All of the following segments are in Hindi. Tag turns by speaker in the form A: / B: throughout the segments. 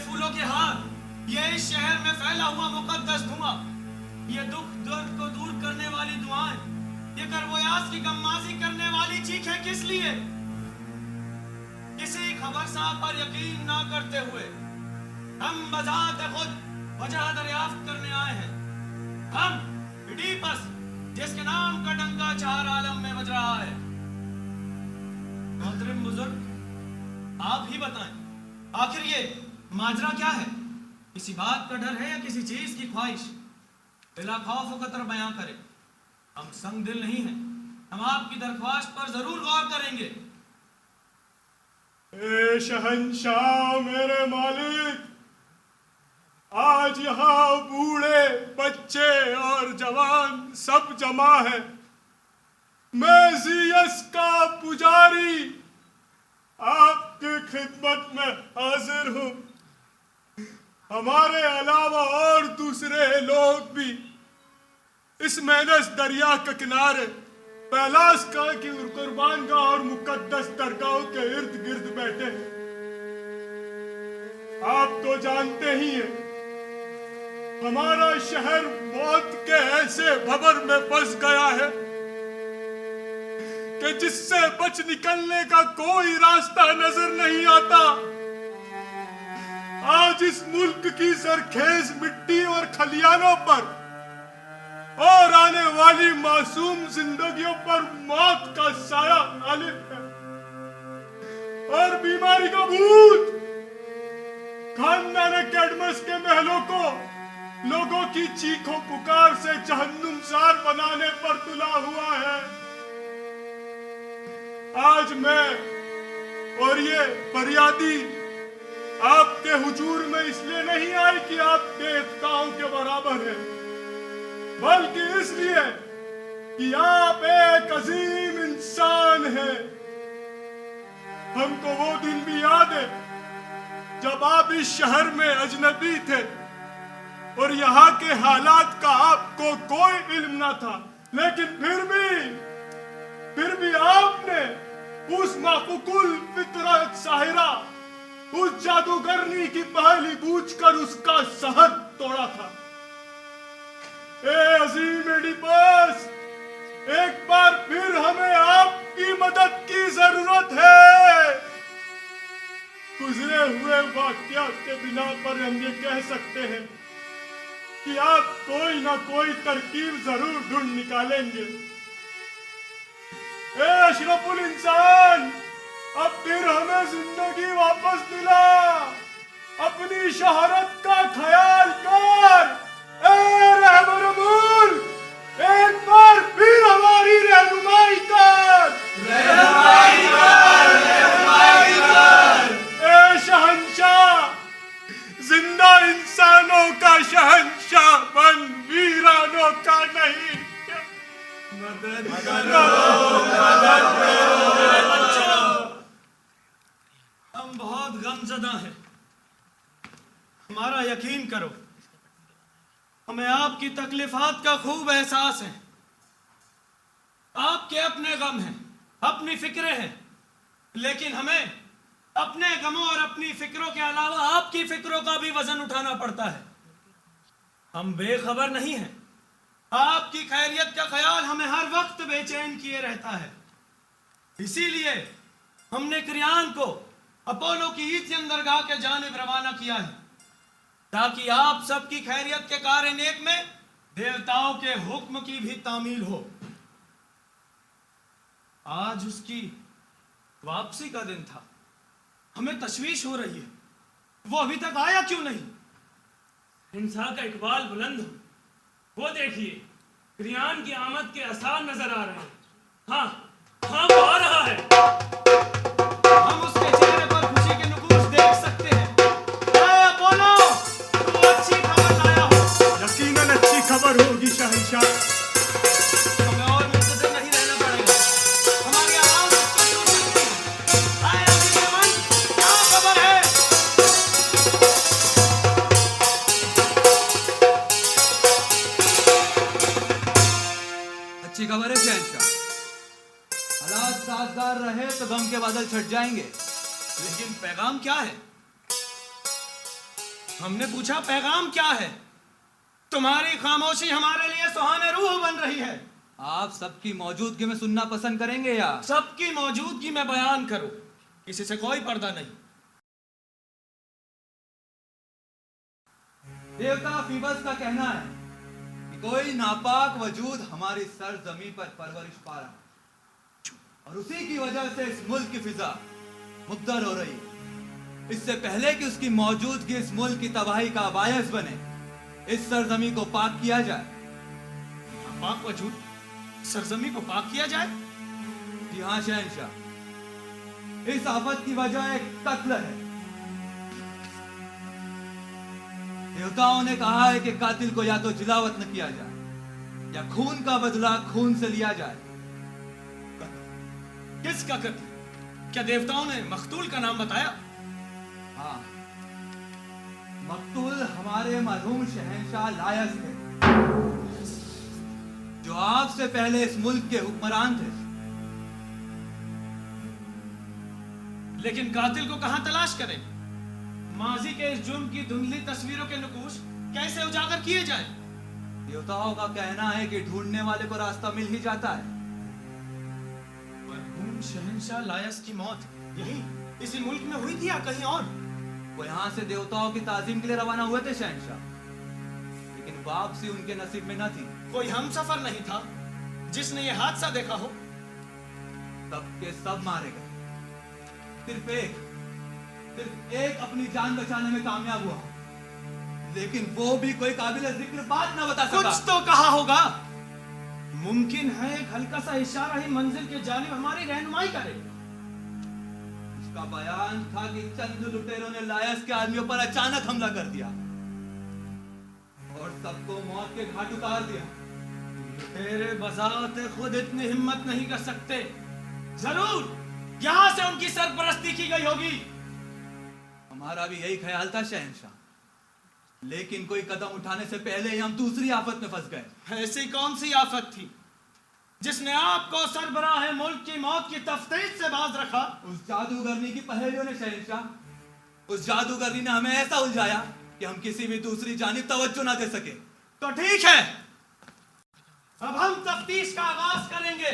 A: फूलों के हार, ये इस शहर में फैला हुआ मुकद्दस धुआं, ये दुख दर्द को दूर करने वाली दुआएं, ये करबोयास की गम्माजी करने वाली चीखें किस लिए? किसी खबर साहब पर यकीन ना करते हुए हम बजाते खुद वजह दरियाफ्त करने आए हैं। हम इडीपस, जिसके नाम का डंका चार आलम में बज रहा है। मोहतरम बुजुर्ग, आप ही बताएं, आखिर ये माजरा क्या है? किसी बात का डर है या किसी चीज की ख्वाहिश? बिला खौफ कतर बयां करें। हम संग दिल नहीं हैं, हम आपकी दरख्वास्त पर जरूर गौर करेंगे।
B: ए शहंशाह, मेरे मालिक, आज यहाँ बूढ़े बच्चे और जवान सब जमा है। मैं ज़ियस का पुजारी आपकी खिदमत में हाजिर हूँ। हमारे अलावा और दूसरे लोग भी इस मेनस दरिया के किनारे पैलास का की कुर्बान गाह और मुकद्दस दरगाहों के इर्द गिर्द बैठे हैं। आप तो जानते ही हैं, हमारा शहर मौत के ऐसे भंवर में फंस गया है कि जिससे बच निकलने का कोई रास्ता नजर नहीं आता। आज इस मुल्क की सरखेज मिट्टी और खलियानों पर और आने वाली मासूम जिंदगियों पर मौत का साया गालिब है और बीमारी का भूत खानदान कैडमस के महलों को लोगों की चीखों पुकार से जहन्नुमजार बनाने पर तुला हुआ है। आज मैं और ये फरियादी आपके हुजूर में इसलिए नहीं आई कि आप देवताओं के बराबर हैं, बल्कि इसलिए कि आप एक अजीम इंसान हैं। हमको वो दिन भी याद है जब आप इस शहर में अजनबी थे और यहाँ के हालात का आपको कोई इल्म ना था, लेकिन फिर भी आपने उस माफुकुल फितरत साहिरा, उस जादूगरनी की पहली बूझकर उसका सहर तोड़ा था। ए अजीम एडिपस, एक बार फिर हमें आपकी मदद की जरूरत है। गुजरे हुए वाकयात के बिना पर हम ये कह सकते हैं कि आप कोई ना कोई तरकीब जरूर ढूंढ निकालेंगे। ए अशरफुल इंसान, अब फिर हमें जिंदगी वापस दिला, अपनी शोहरत का ख्याल कर। ए रहबर मुल्क, एक बार फिर हमारी रहनुमाई कर। ए शहंशाह, जिंदा इंसानों का शहंशाह बन, वीरानों का नहीं। मदद करो, मदद करो।
A: हम बहुत गमज़दा हैं, हमारा यकीन करो। हमें आपकी तकलीफात का खूब एहसास है। आपके अपने गम हैं, अपनी फिक्रें हैं, लेकिन हमें अपने गमों और अपनी फिक्रों के अलावा आपकी फिक्रों का भी वजन उठाना पड़ता है। हम बेखबर नहीं हैं। आपकी खैरियत का ख्याल हमें हर वक्त बेचैन किए रहता है। इसीलिए हमने क्रियान को अपोलो की ईद अंदरगाह के जानिब रवाना किया है, ताकि आप सबकी खैरियत के कार्य नेक में देवताओं के हुक्म की भी तामील हो। आज उसकी वापसी का दिन था। हमें तशवीश हो रही है, वो अभी तक आया क्यों नहीं?
C: हिंसा का इकबाल बुलंद हो, वो देखिए क्रियान की आमद के आसार नजर आ रहे हैं। हाँ, वो आ रहा है।
A: हम उसके चेहरे पर खुशी के नुकूश देख सकते हैं। बोलो, तू अच्छी खबर लाया हो।
B: यकीनन अच्छी खबर होगी शहंशाह।
A: हमें और मुंतज़िर नहीं रहना पड़ेगा। हमारी आवाज़ उसको सुन सकती है। आए अजीज़-ए-मन, क्या खबर है?
D: अच्छी खबर है शहंशाह। हालात साजगार रहे तो गम के बादल छट जाएंगे।
A: लेकिन पैगाम क्या है? हमने पूछा पैगाम क्या है? तुम्हारी खामोशी हमारे लिए सुहाने रूह बन रही है।
D: आप सबकी मौजूदगी में सुनना पसंद करेंगे या
A: सबकी मौजूदगी में बयान करो, किसी से कोई पर्दा नहीं।
D: देवता फीबस का कहना है कि कोई नापाक वजूद हमारी सरजमी पर परवरिश पा रहा है और उसी की वजह से इस मुल्क की फिजा मुद्दर हो रही है। इससे पहले कि उसकी मौजूदगी इस मुल्क की तबाही का बायस बने, इस सरजमी को पाक किया जाए।
A: पाक वजूद सरजमी को पाक किया जाए?
D: जी हाँ शहंशाह, इस आफत की वजह एक कत्ल है। देवताओं ने कहा है कि कातिल को या तो जिलावत न किया जाए या खून का बदला खून से लिया जाए।
A: किसका कत्ल? क्या देवताओं ने मखतूल का नाम बताया?
D: हाँ, मकतूल हमारे मरहूम शहंशाह लायस थे, जो आपसे पहले इस मुल्क के हुक्मरान थे।
A: लेकिन कातिल को कहां तलाश करें? माजी के इस जुर्म की धुंधली तस्वीरों के नुकूश कैसे उजागर किए जाएं?
D: देवताओं का कहना है कि ढूंढने वाले को रास्ता मिल ही जाता है।
A: मरहूम शहंशाह लायस की मौत यही इसी मुल्क में हुई थी या कहीं और?
D: वो यहाँ से देवताओं की ताजीम के लिए रवाना हुए थे शहंशाह, लेकिन वापसी उनके नसीब में न थी।
A: कोई हम सफर नहीं था जिसने ये हादसा देखा हो?
D: सबके सब मारे गए, सिर्फ एक अपनी जान बचाने में कामयाब हुआ, लेकिन वो भी कोई काबिल जिक्र बात न बता सका।
A: कुछ तो कहा होगा। मुमकिन है एक हल्का सा इशारा ही मंजिल के जानिब हमारी रहनुमाई करे।
D: उसका बयान था कि चंद लुटेरों ने लायस के आदमियों पर अचानक हमला कर दिया और सबको मौत के घाट उतार दिया।
A: तेरे बजाते खुद इतनी हिम्मत नहीं कर सकते। जरूर यहां से उनकी सरपरस्ती की गई होगी।
D: हमारा भी यही ख्याल था शहंशाह, लेकिन कोई कदम उठाने से पहले ही हम दूसरी आफत में फंस गए।
A: ऐसी कौन सी आफत थी जिसने आपको सरबराह मुल्क की मौत की तफ्तीश से बाज रखा?
D: उस जादूगरनी की पहेलियों ने शहंशाह, उस जादूगरनी ने हमें ऐसा उलझाया कि हम किसी भी दूसरी जानिब तवज्जो ना दे सके।
A: तो ठीक है, अब हम तफ्तीश का आगाज करेंगे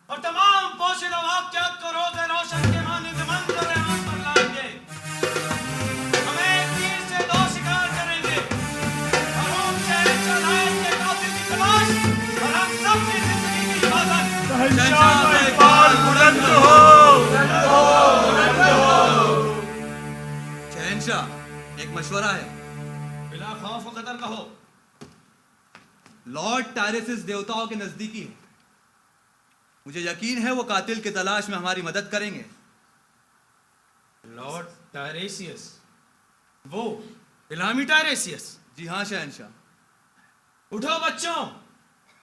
A: और तमाम पोशीदा वाक़यात को रोज़े रोशन के मानिंद मंजर आम पर लाएंगे। हम एक तीर से दो शिकार करेंगे। मरहूम शहंशाह लायस के कातिल की तलाश और हम सब की जिंदगी की हिफाजत।
B: शहंशाह का इकबाल बुलंद हो।
D: शहंशाह, एक मशवरा है।
A: बिला खौफ व कदर कहो।
D: लॉर्ड टायरेसिस देवताओं के नजदीकी है। मुझे यकीन है वो कातिल की तलाश में हमारी मदद करेंगे।
A: लॉर्ड टायरेसियस? वो इलामी टायरेसियस?
D: जी हाँ शहंशाह।
A: उठो बच्चों,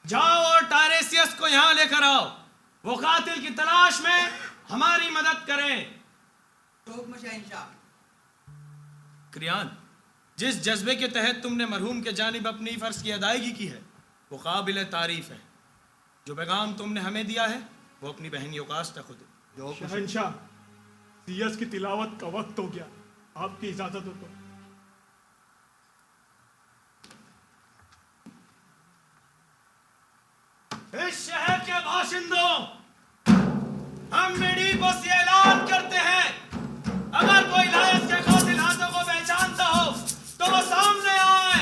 A: जाओ और टायरेसियस को यहां लेकर आओ। वो कातिल की तलाश में हमारी मदद करें। क्रियान, जिस जज्बे के तहत तुमने मरहूम के जानिब अपनी फर्ज की अदायगी की है वो काबिल तारीफ है। जो पैगाम तुमने हमें दिया है वो अपनी बहन योकास तक खुद।
B: शहंशाह, सीयस की तिलावत का वक्त हो गया, आपकी इजाजत हो तो।
A: इस शहर के बाशिंदों, हम मिडी को ये ऐलान करते हैं, अगर कोई लायस के कातिल हाथों को पहचानता हो तो वो सामने आए।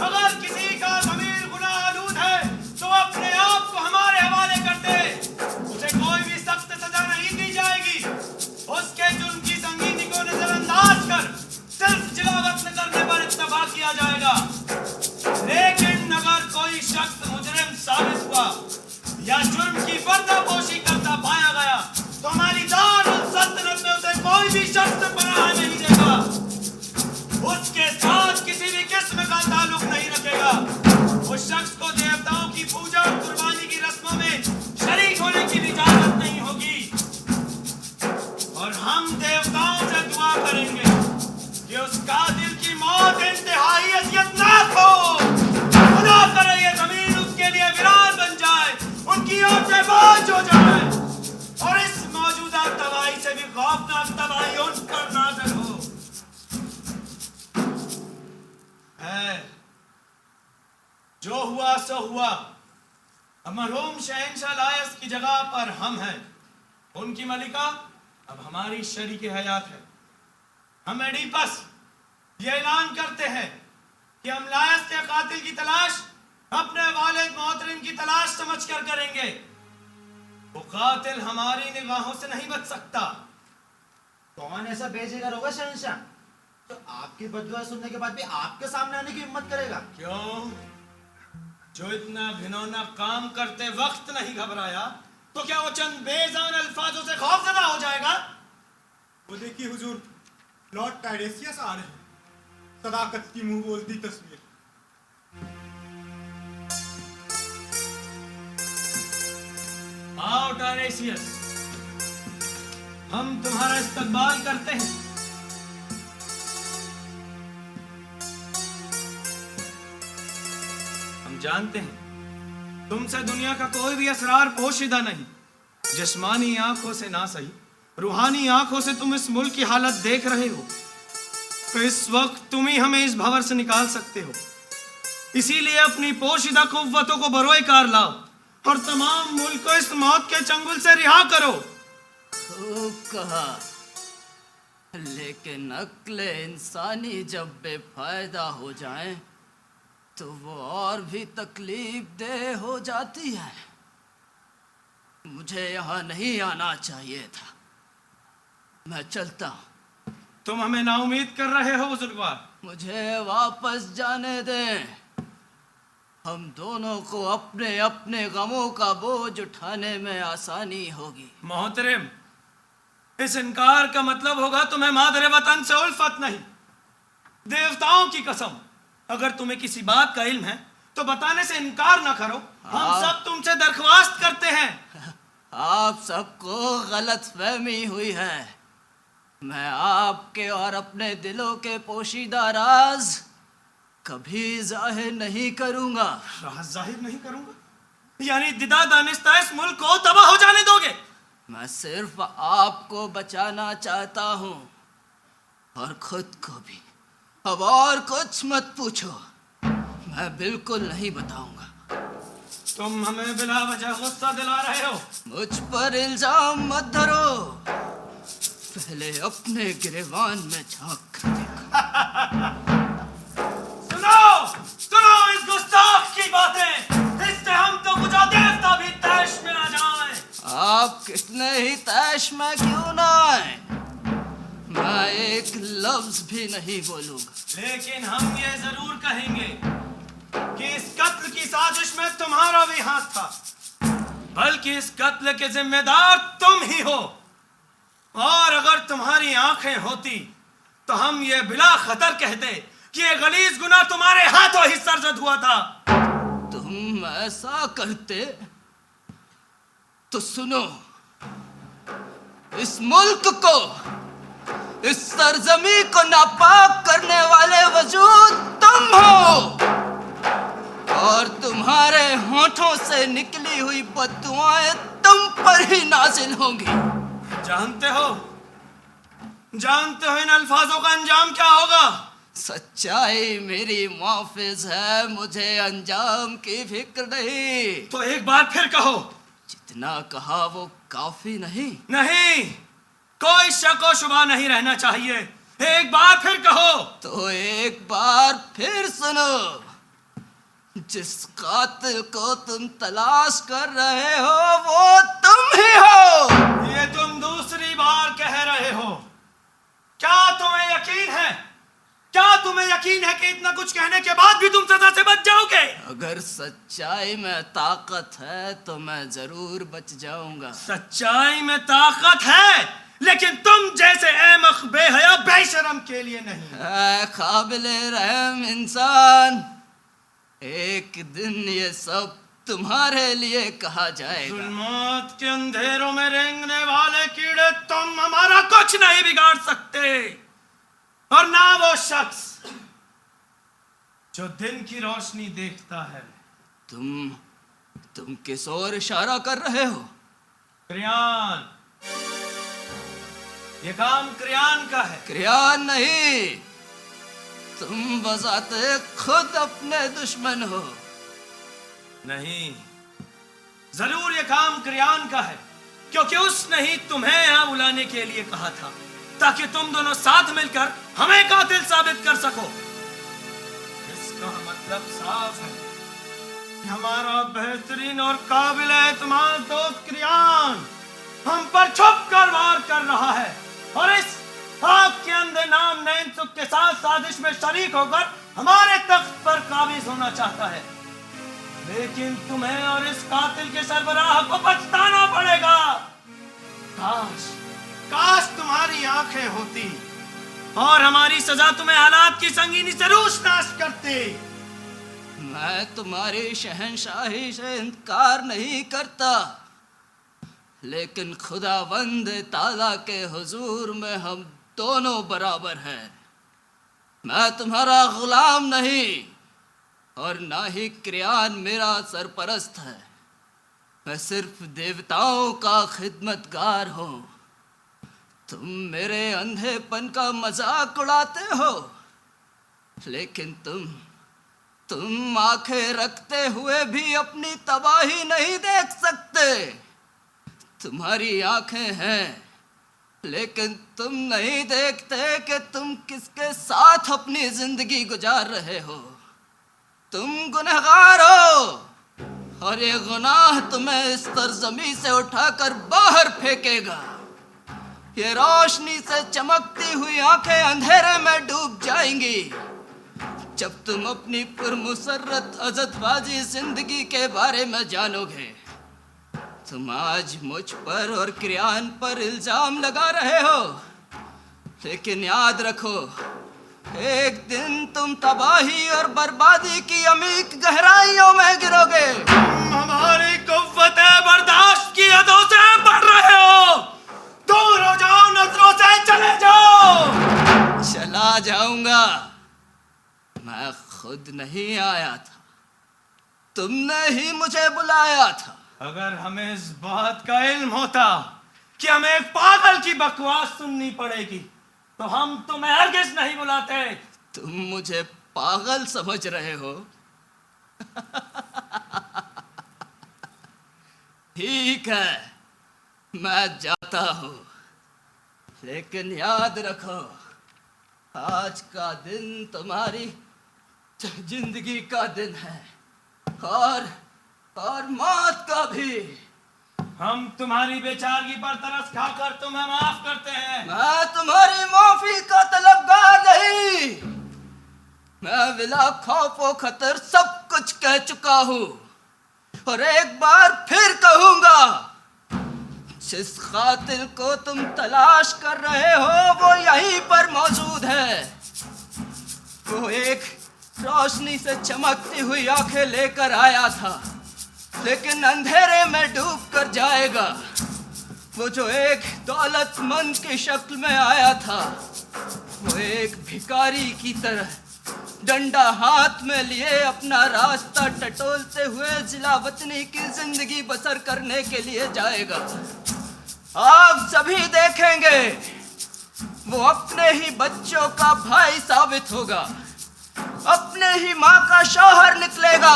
A: अगर किसी का ज़मीर गुनाह आलूद है तो अपने आप को हमारे हवाले कर दे। उसे कोई भी सख्त सजा नहीं दी जाएगी। उसके जुर्म की संगीनी को नजरअंदाज कर सिर्फ जिलावत न करने पर इत्तफाक किया जाएगा। लेकिन अगर कोई शख्स मुजरिम साबित हुआ या जुर्म की पर्दापोशी करता पाया गया तो हमारी दारुल सल्तनत में उसे कोई भी शख्स पनाह नहीं देगा। उसके साथ किसी भी किस्म का ताल्लुक नहीं रखेगा। उस शख्स को देवताओं की पूजा और कुर्बानी की रस्मों में शरीक होने की इजाजत नहीं होगी। और हम देवताओं से दुआ करेंगे कि उस कातिल की मौत इंतहाई अज़ियतनाक हो। खुदा करे ये जमीन उसके लिए वीरान बन जाए, उनकी आंखें बाज हो जाए और इस मौजूदा तबाही से भी खौफनाक तबाही उन पर नाज़िल हो। हुआ सो हुआ। अब मरहूम शहंशाह लायस की जगह पर हम हैं। उनकी मलिका अब हमारी शरीक हयात है। हम एडिपस ये ऐलान करते हैं कि हम लायस के कातिल की तलाश अपने वालिद मोहतरम की तलाश समझकर करेंगे। वो कातिल हमारी निगाहों से नहीं बच सकता।
E: कौन ऐसा बेजिगर होगा शहंशाह तो आपकी बददुआ सुनने के बाद भी आपके सामने आने की हिम्मत करेगा?
A: क्यों? जो इतना घिनौना काम करते वक्त नहीं घबराया तो क्या वो चंद बेजान अल्फाजों से खौफजदा हो जाएगा?
B: वो देखिए हुजूर, लॉर्ड टायरेसियस आ रहे हैं। सदाकत की मुंह बोलती तस्वीर।
A: आओ टायरेसियस, हम तुम्हारा इस्तकबाल करते हैं। हम जानते हैं तुमसे दुनिया का कोई भी असरार पोशीदा नहीं। जिस्मानी आंखों से ना सही, रूहानी आंखों से तुम इस मुल्क की हालत देख रहे हो। तो इस वक्त तुम ही हमें इस भंवर से निकाल सकते हो। इसीलिए अपनी पोशीदा कुव्वतों को बरोए कार लाओ और तमाम मुल्क को इस मौत के चंगुल से रिहा करो।
F: खूब कहा, लेकिन अक्ल इंसानी जब बेफायदा हो जाए तो वो और भी तकलीफ दे हो जाती है। मुझे यहाँ नहीं आना चाहिए था। मैं चलता हूँ।
A: तुम हमें नाउमीद कर रहे हो बुजुर्गवार।
F: मुझे वापस जाने दें। हम दोनों को अपने अपने गमों का बोझ उठाने में आसानी होगी।
A: मोहतरम, इस इनकार का मतलब होगा तुम्हें मादरे वतन से उल्फत नहीं। देवताओं की कसम, अगर तुम्हें किसी बात का इल्म है तो बताने से इनकार ना करो। हम सब तुमसे दरख्वास्त करते हैं।
F: आप सबको गलत फहमी हुई है। मैं आपके और अपने दिलों के पोशीदा राज कभी जाहिर नहीं करूंगा।
A: राज जाहिर नहीं करूंगा? यानी दिदा दानिस्ता इस मुल्क को तबाह हो जाने दोगे?
F: मैं सिर्फ आपको बचाना चाहता हूँ और खुद को भी। अब और कुछ मत पूछो, मैं बिल्कुल नहीं बताऊंगा।
A: तुम हमें बिला वजह गुस्सा दिला रहे हो।
F: मुझ पर इल्जाम मत धरो। पहले अपने गिरेबान में झांक कर देखो।
A: सुनो सुनो इस गुस्ताख की बातें। इससे हम तो बुझा देवता भी तैश में आ जाएं।
F: आप कितने ही तैश में क्यों ना आए, मैं एक लफ्ज भी नहीं बोलूंगा।
A: लेकिन हम ये जरूर कहेंगे कि इस कत्ल की साजिश में तुम्हारा भी हाथ था, बल्कि इस कत्ल के जिम्मेदार तुम ही हो। और अगर तुम्हारी आंखें होती तो हम ये बिला खतर कहते कि ये गलीज गुनाह तुम्हारे हाथों ही सरजद हुआ था।
F: तुम ऐसा करते तो सुनो, इस मुल्क को, इस सरजमी को नापाक करने वाले वजूद तुम हो और तुम्हारे होठों से निकली हुई बद्दुआएं तुम पर ही नाजिल होंगी।
A: जानते हो इन अल्फाजों का अंजाम क्या होगा?
F: सच्चाई मेरी मुहाफिज है, मुझे अंजाम की फिक्र नहीं।
A: तो एक बार फिर कहो।
F: जितना कहा वो काफी नहीं?
A: नहीं, कोई शक और शुबा नहीं रहना चाहिए। एक बार फिर कहो।
F: तो एक बार फिर सुनो, जिस कातिल को तुम तलाश कर रहे हो वो तुम ही हो।
A: ये तुम दूसरी बार कह रहे हो। क्या तुम्हें यकीन है? क्या तुम्हें यकीन है कि इतना कुछ कहने के बाद भी तुम सजा से बच जाओगे?
F: अगर सच्चाई में ताकत है तो मैं जरूर बच जाऊंगा।
A: सच्चाई में ताकत है, लेकिन तुम जैसे अहमक बेहया बेशरम के लिए नहीं।
F: ऐ काबिले रहम इंसान, एक दिन ये सब तुम्हारे लिए कहा जाएगा।
A: जुल्मात के अंधेरों में रेंगने वाले कीड़े, तुम हमारा कुछ नहीं बिगाड़ सकते। और ना वो शख्स जो दिन की रोशनी देखता है।
F: तुम किस ओर इशारा कर रहे हो?
A: क्रियान, ये काम क्रियान का है।
F: क्रियान नहीं, तुम बजाते खुद अपने दुश्मन हो।
A: नहीं, जरूर ये काम क्रियान का है, क्योंकि उसने ही तुम्हें यहां बुलाने के लिए कहा था, ताकि तुम दोनों साथ मिलकर हमें कातिल साबित कर सको। इसका मतलब साफ है कि हमारा बेहतरीन और काबिल एतमाद दोस्त क्रियान हम पर छुप कर वार कर रहा है और इस आग के अंधे नाम नैनसुख के साथ साजिश में शरीक होकर हमारे तख्त पर काबिज होना चाहता है। लेकिन तुम्हें और इस कातिल के सरबराह को पछताना पड़ेगा। काश काश तुम्हारी आंखें होती और हमारी सजा तुम्हें हालात की संगीनी से रोशनाश करती।
F: मैं तुम्हारी शहंशाही से इनकार नहीं करता, लेकिन खुदावंद ताला के हुजूर में हम दोनों बराबर हैं। मैं तुम्हारा गुलाम नहीं और ना ही क्रियान मेरा सरपरस्त है। मैं सिर्फ देवताओं का खिदमतगार हूँ। तुम मेरे अंधेपन का मजाक उड़ाते हो, लेकिन तुम आंखें रखते हुए भी अपनी तबाही नहीं देख सकते। तुम्हारी आंखें हैं, लेकिन तुम नहीं देखते कि तुम किसके साथ अपनी जिंदगी गुजार रहे हो। तुम गुनहगार हो और ये गुनाह तुम्हें इस सरजमी से उठाकर बाहर फेंकेगा। ये रोशनी से चमकती हुई आंखें अंधेरे में डूब जाएंगी जब तुम अपनी पुरमुसर्रत अज़तबाजी जिंदगी के बारे में जानोगे। तुम आज मुझ पर और क्रियान पर इल्जाम लगा रहे हो, लेकिन याद रखो, एक दिन तुम तबाही और बर्बादी की अमीक गहराइयों में गिरोगे।
A: तुम हमारी कुव्वत बर्दाश्त की हदों से बढ़ रहे हो। दूर हो जाओ, नजरों से चले जाओ।
F: चला जाऊंगा। मैं खुद नहीं आया था, तुमने ही मुझे बुलाया था।
A: अगर हमें इस बात का इल्म होता कि हमें एक पागल की बकवास सुननी पड़ेगी, तो हम तुम्हें हरगिज नहीं बुलाते।
F: तुम मुझे पागल समझ रहे हो? ठीक है, मैं जाता हूं, लेकिन याद रखो, आज का दिन तुम्हारी जिंदगी का दिन है और मौत का भी।
A: हम तुम्हारी बेचारगी पर तरस खाकर तुम्हें माफ करते हैं।
F: मैं तुम्हारी माफी का तलबगार नहीं। मैं बिला खौफ व खतर सब कुछ कह चुका हूँ और एक बार फिर कहूंगा, जिस कातिल को तुम तलाश कर रहे हो वो यहीं पर मौजूद है। वो एक रोशनी से चमकती हुई आंखें लेकर आया था, लेकिन अंधेरे में डूब कर जाएगा। वो जो एक दौलतमंद की शक्ल में आया था, वो एक भिखारी की तरह डंडा हाथ में लिए अपना रास्ता टटोलते हुए जिला वतनी की जिंदगी बसर करने के लिए जाएगा। आप सभी देखेंगे, वो अपने ही बच्चों का भाई साबित होगा, अपने ही माँ का शौहर निकलेगा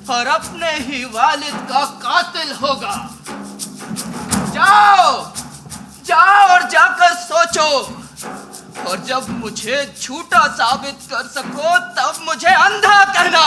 F: और अपने ही वालिद का कातिल होगा। जाओ जाओ और जाकर सोचो, और जब मुझे झूठा साबित कर सको तब मुझे अंधा कहना।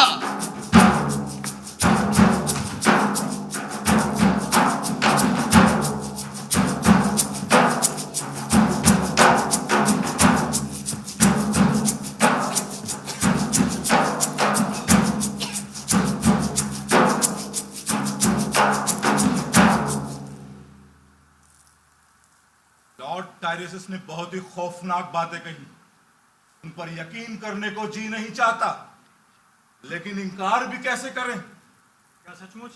G: लॉर्ड टायरेसिस ने बहुत ही खौफनाक बातें कही। उन पर यकीन करने को जी नहीं चाहता, लेकिन इनकार भी कैसे करें?
B: क्या सचमुच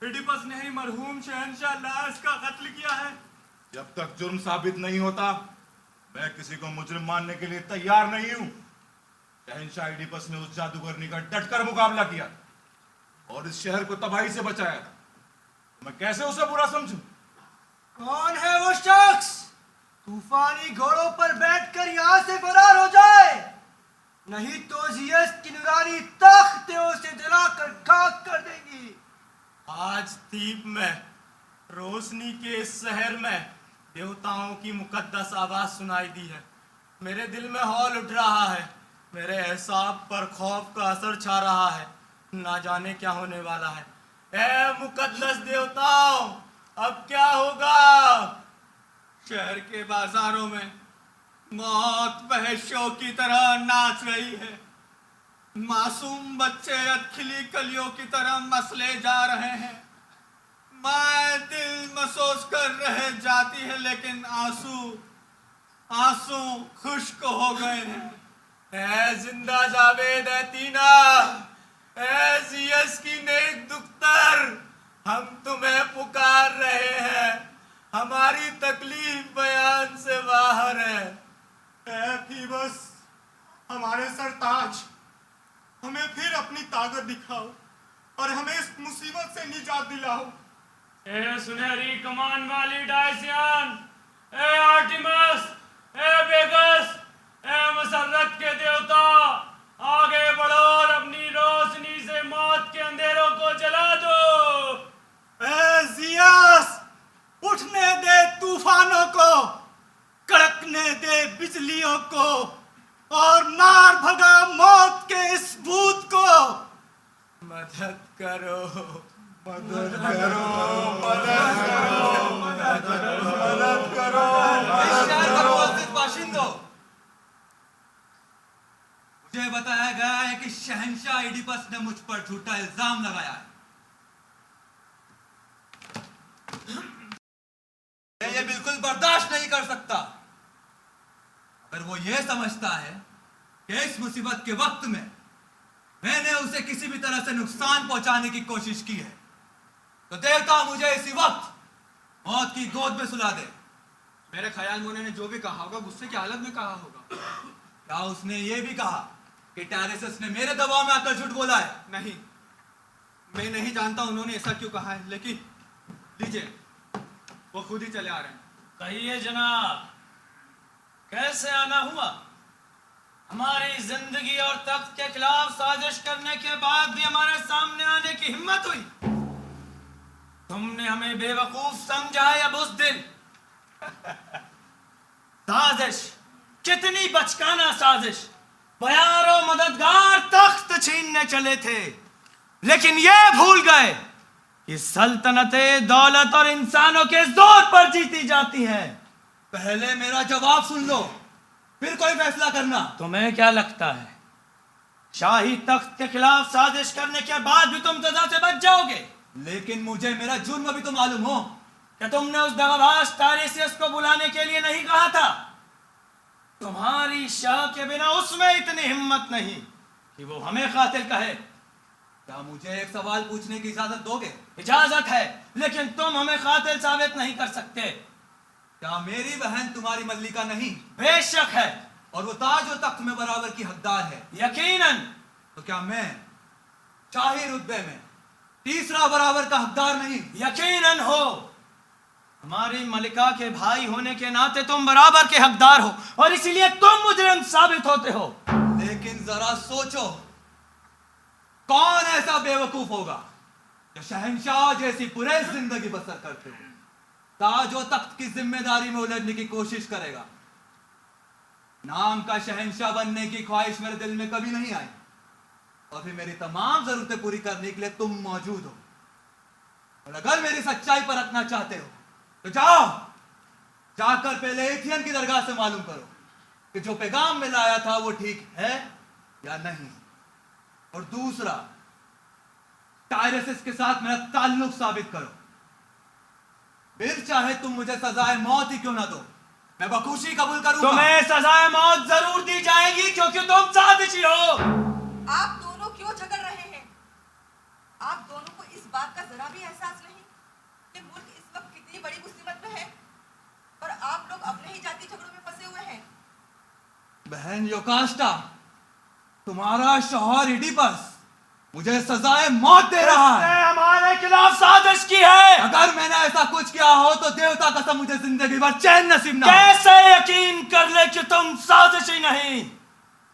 B: इडिपस ने ही मरहूम शहंशाह लास का कत्ल किया है?
G: जब तक जुर्म साबित नहीं होता, मैं किसी को मुजरिम मानने के लिए तैयार नहीं हूं। शहंशाह इडिपस ने उस जादूगरनी का डटकर मुकाबला किया और इस शहर को तबाही से बचाया था। मैं कैसे उसे बुरा समझूं?
E: कौन है वो शख्स? तूफानी घोड़ों पर बैठकर यहाँ से फरार हो जाए।
F: नहीं तो जियस की नुरानी तख्त उसे जलाकर खाक कर देंगी।
A: आज दीप में रोशनी के इस शहर में देवताओं की मुकद्दस आवाज सुनाई दी है। मेरे दिल में हौल उठ रहा है, मेरे एहसाब पर खौफ का असर छा रहा है। ना जाने क्या होने वाला है। ए मुकद्दस देवताओं, अब क्या होगा?
D: शहर के बाजारों में मौत वहशों की तरह नाच रही है। मासूम बच्चे अदखिली कलियों की तरह मसले जा रहे हैं। माए दिल महसूस कर रह जाती है, लेकिन आंसू खुश्क हो गए हैं।
A: ए जिंदा जावेद ए तीना, ए जियस की नेक दुख्तर, हम तुम्हें पुकार रहे हैं। हमारी तकलीफ बयान से बाहर है।
B: ऐ फीबस, हमारे सरताज, हमें फिर अपनी ताकत दिखाओ और हमें इस मुसीबत से निजात दिलाओ।
C: ए सुनहरी कमान वाली डायसियन, ए आर्टिमस, ए वेगस, ए मसरत के देवता, आगे बढ़ो और अपनी रोशनी से मौत के अंधेरों को जला दो।
F: ए जियस, उठने दे तूफानों को, कड़कने दे बिजलियों को और मार भगा मौत के इस भूत को।
A: मदद करो,
G: मदद करो, मदद करो, मदद करो,
D: इस शहर का मुअज़्ज़िज़ बाशिंदों, मुझे बताया गया है कि शहंशाह इडिपस ने मुझ पर झूठा इल्जाम लगाया है। मैं ये बिल्कुल बर्दाश्त नहीं कर सकता। अगर वो ये समझता है कि इस मुसीबत के वक्त में मैंने उसे किसी भी तरह से नुकसान पहुंचाने की कोशिश की है, तो देवता मुझे इसी वक्त मौत की गोद में सुला दे।
E: मेरे ख्याल में उन्होंने जो भी कहा होगा गुस्से की हालत में कहा होगा।
D: क्या उसने ये भी कहा कि टायरेसस ने मेरे दबाव में आकर झूठ बोला है?
E: नहीं, मैं नहीं जानता उन्होंने ऐसा क्यों कहा है, लेकिन लीजिए वो खुद ही चले आ रहे हैं।
A: कहिए जनाब, कैसे आना हुआ? हमारी जिंदगी और तख्त के खिलाफ साजिश करने के बाद भी हमारे सामने आने की हिम्मत हुई? तुमने हमें बेवकूफ समझा है अब उस दिन? साजिश, कितनी बचकाना साजिश! बयारों मददगार तख्त छीनने चले थे, लेकिन ये भूल गए कि सल्तनतें दौलत और इंसानों के जोर पर जीती जाती हैं।
D: पहले मेरा जवाब सुन लो, फिर कोई फैसला करना।
A: तुम्हें क्या लगता है शाही तख्त के खिलाफ साजिश करने के बाद भी तुम सजा से बच जाओगे?
D: लेकिन मुझे मेरा जुर्म भी तो मालूम हो।
A: क्या तुमने उस दगाबाज टारेसियस को बुलाने के लिए नहीं कहा था? तुम्हारी शाह के बिना उसमें इतनी हिम्मत नहीं कि वो हमें कातिल कहे।
D: क्या मुझे एक सवाल पूछने की इजाजत दोगे?
A: इजाजत है, लेकिन तुम हमें कातिल साबित नहीं कर सकते।
D: क्या मेरी बहन तुम्हारी मल्लिका नहीं?
A: बेशक है,
D: और वो ताज और तख्त में बराबर की हकदार है।
A: यकीनन।
D: तो क्या मैं शाही रुतबे में तीसरा बराबर का हकदार नहीं?
A: यकीनन हो। हमारी मलिका के भाई होने के नाते तुम बराबर के हकदार हो, और इसीलिए तुम मुजरिम साबित होते हो।
D: लेकिन जरा सोचो, कौन ऐसा बेवकूफ होगा जो शहंशाह जैसी पुरे जिंदगी बसर करते हो ताज और तख्त की जिम्मेदारी में उलझने की कोशिश करेगा? नाम का शहंशाह बनने की ख्वाहिश मेरे दिल में कभी नहीं आई, और फिर मेरी तमाम जरूरतें पूरी करने के लिए तुम मौजूद हो। और अगर मेरी सच्चाई परखना चाहते हो तो जाओ, जाकर पहले एथियन की दरगाह से मालूम करो कि जो पैगाम में लाया था वो ठीक है या नहीं। और दूसरा, टायरेसिस के साथ मेरा ताल्लुक साबित करो। फिर चाहे तुम मुझे सजाए मौत ही क्यों ना दो, मैं बखुशी कबूल करूंगा।
A: तुम्हें सजाए मौत जरूर दी जाएगी, क्योंकि तुम साजिशी हो।
H: आप दोनों क्यों झगड़ रहे हैं? आप दोनों को इस बात का जरा भी एहसास नहीं कि मुल्क इस वक्त कितनी बड़ी मुसीबत में है और आप लोग अपने ही जाति झगड़ों में फंसे हुए हैं।
D: बहन योकास्टा, तुम्हारा शौहर इडिपस मुझे सजाए मौत दे रहा है।
A: उसने हमारे खिलाफ साजिश की है।
D: अगर मैंने ऐसा कुछ किया हो तो देवता कसम मुझे जिंदगी भर चैन नसीब ना हो।
A: कैसे यकीन कर ले कि तुम साजिशी नहीं?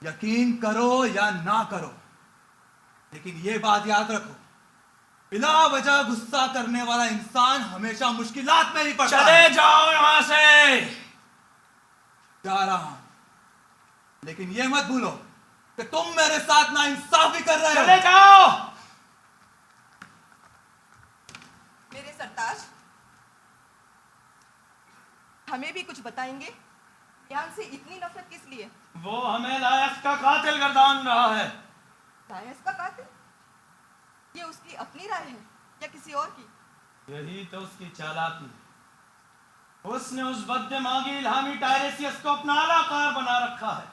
D: यकीन करो या ना करो, लेकिन ये बात याद रखो, बिला वजह गुस्सा करने वाला इंसान हमेशा मुश्किलात में ही पड़ता है।
A: चले जाओ यहां से।
D: जा रहा हूं, लेकिन ये मत भूलो कि तुम मेरे साथ नाइंसाफी कर रहे हो।
A: चले जाओ।
H: मेरे सरताज, हमें भी कुछ बताएंगे? ज्ञान से इतनी नफरत किस लिए?
A: वो हमें लायस का कातिल गर्दान रहा है।
H: लायस का कातिल? ये उसकी अपनी राय है या किसी और की?
A: यही तो उसकी चालाकी। उसने उस बददिमागी इल्हामी टायरेसियस को अपना आलाकार बना रखा है।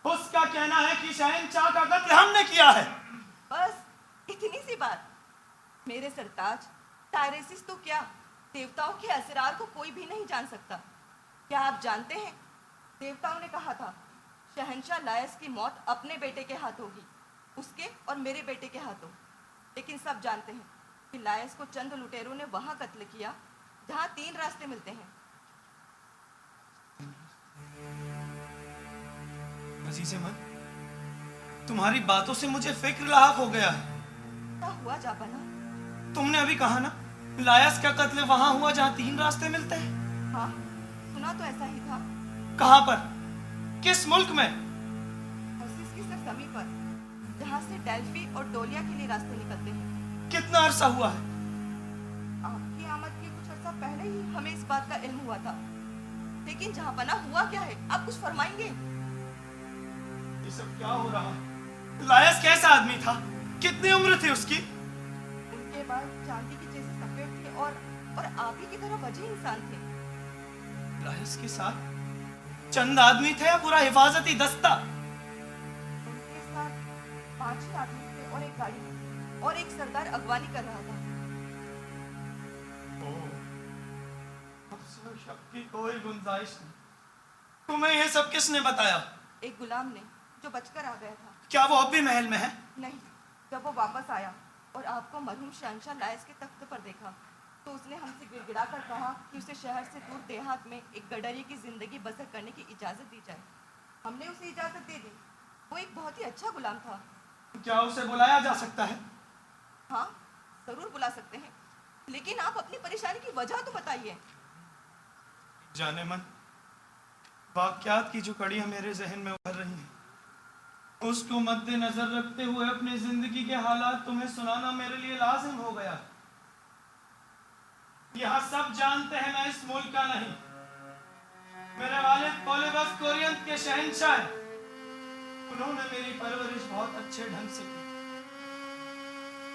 A: उसका कहना है कि शहंशाह का कत्ल हमने किया है।
H: बस इतनी सी बात? मेरे सरताज, टायरेसिस तो क्या, देवताओं के असरार को कोई भी नहीं जान सकता। क्या आप जानते हैं, देवताओं ने कहा था शहंशाह लायस की मौत अपने बेटे के हाथ होगी, उसके और मेरे बेटे के हाथों। लेकिन सब जानते हैं कि लायस को चंद लुटेरों ने वहां कत्ल किया जहां 3 रास्ते मिलते हैं।
A: अजीज़ मन, तुम्हारी बातों से मुझे फिक्र लाहक हो गया है।
H: क्या हुआ जापाना?
A: तुमने अभी कहा ना, लायस का कत्ल वहां हुआ जहां 3 रास्ते मिलते हैं।
H: हाँ, सुना तो ऐसा ही था।
A: कहां पर? किस मुल्क में?
H: हर्सिस की सरजमी पर, जहां से डेल्फी और डोलिया के लिए रास्ते निकलते हैं।
A: कितना अरसा हुआ है?
H: आपकी आमद के कुछ अर्सा पहले ही हमें इस बात का इल्म हुआ था। लेकिन जहांपना हुआ क्या है, आप कुछ फरमाएंगे?
A: ये सब क्या हो रहा है? लायस कैसा आदमी था? कितनी उम्र थी उसकी?
H: उनके बाल चांदी की जैसे सफेद थे और आप ही की तरह वजह इंसान थे।
A: लायस के साथ चंद आदमी थे या पूरा हिफाजती दस्ता?
H: उनके साथ 5 ही आदमी थे और एक गाड़ी, और एक सरदार अगवानी कर रहा था।
A: अफसोस शक की कोई गुंजाइश नहीं। तुम्हें ये सब किसने बताया?
H: एक गुलाम ने, जो बचकर आ गया था।
A: क्या वो अब भी महल में है?
H: नहीं, जब वो वापस आया और आपको मरहूम शहंशाह लायस के तख्त पर देखा तो उसने हमसे गिड़गिड़ा कर कहा कि उसे शहर से दूर देहात में एक गडरी की जिंदगी बसर करने की इजाज़त दी जाए। हमने उसे इजाज़त दे दी। वो एक बहुत ही अच्छा गुलाम था।
A: क्या उसे बुलाया जा सकता है?
H: हाँ, ज़रूर बुला सकते हैं, लेकिन आप अपनी परेशानी की वजह तो बताइए।
A: जाने मन, वाक़यात की जो कड़ियाँ मेरे जहन में उभर रही हैं, उसको मद्देनजर रखते हुए अपनी जिंदगी के हालात तुम्हें सुनाना मेरे लिए लाजिम हो गया। यहाँ सब जानते हैं मैं इस मुल्क का नहीं। मेरे वालिद पोलिबस कोरियंत के शहंशाह हैं। उन्होंने मेरी परवरिश बहुत अच्छे ढंग से की।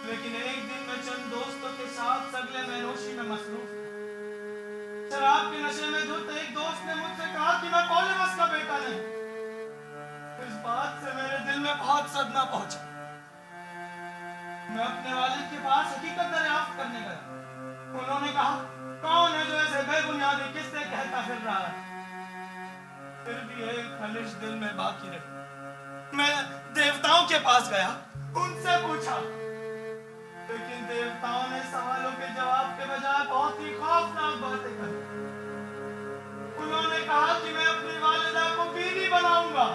A: लेकिन एक दिन मैं चंद दोस्तों के साथ सगले मैनोशी में मसरूफ था। शराब के नशे में धुत एक दोस्त ने मुझसे कहा कि मैं पोलिबस का बेटा नहीं। इस बात से मेरे दिल में बहुत सदमा पहुंचा। मैं अपने वालिद के पास हकीकत दरियाफ्त करने गया। उन्होंने कहा, कौन है जो ऐसे बेबुनियादी किस्से कहता फिर रहा है? फिर भी एक खलिश दिल में बाकी रही। मैं देवताओं के पास गया, उनसे पूछा, लेकिन देवताओं ने सवालों के जवाब के बजाय बहुत ही खौफनाक बातें कही। उन्होंने कहा कि मैं अपनी वालिदा को बीवी बनाऊंगा,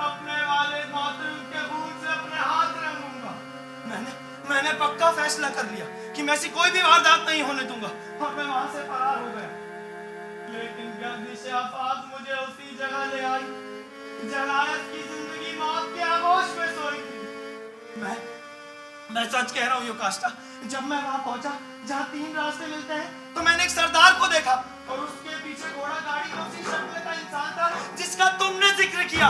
A: अपने वालिद मोहतरम के खून से अपने हाथ रंगूंगा। मैंने पक्का फैसला कर लिया कि मैं ऐसी कोई भी वारदात नहीं होने दूंगा, और मैं वहां से फरार हो गया। लेकिन गर्दिश आफाक मुझे उसी जगह ले आई जहाँ की जिंदगी मौत के आगोश में सोई थी। मैं सच कह रहा हूँ योकास्टा, जब मैं वहां पहुंचा जहाँ 3 रास्ते मिलते हैं, तो मैंने एक सरदार को देखा और उसके पीछे घोड़ा गाड़ी में उसी शक्ल का इंसान था जिसका तुमने जिक्र किया।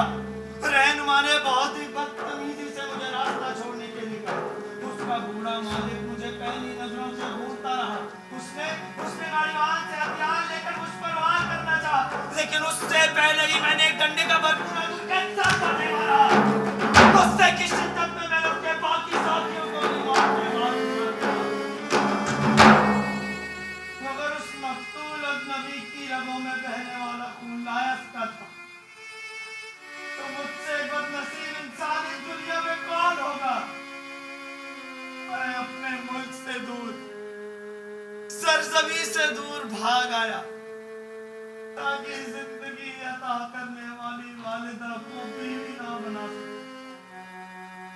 A: रहनुमा ने बहुत ही बदतमीजी से मुझे रास्ता छोड़ने के लिए कहा। उसका बूढ़ा मालिक मुझे पहली नजरों से घूरता रहा। उसने गाड़ीवान से हथियार लेकर मुझ पर वार करना चाहा, लेकिन उससे पहले ही मैंने एक डंडे का भरपूर करने वाला। गुस्से की शिद्दत में मैंने उसके बाकी साथियों को भी मौत के घाट उतार दिया। मगर उस मकतूल अजनबी की रगों में बहने वाला खून लायस का था। तो मुझसे बदनसीब इंसान इस दुनिया में कौन होगा? मैं अपने मुल्क से दूर, सरजमी से दूर भाग आया ताकि जिंदगी अता करने वाली वालिदा को बीवी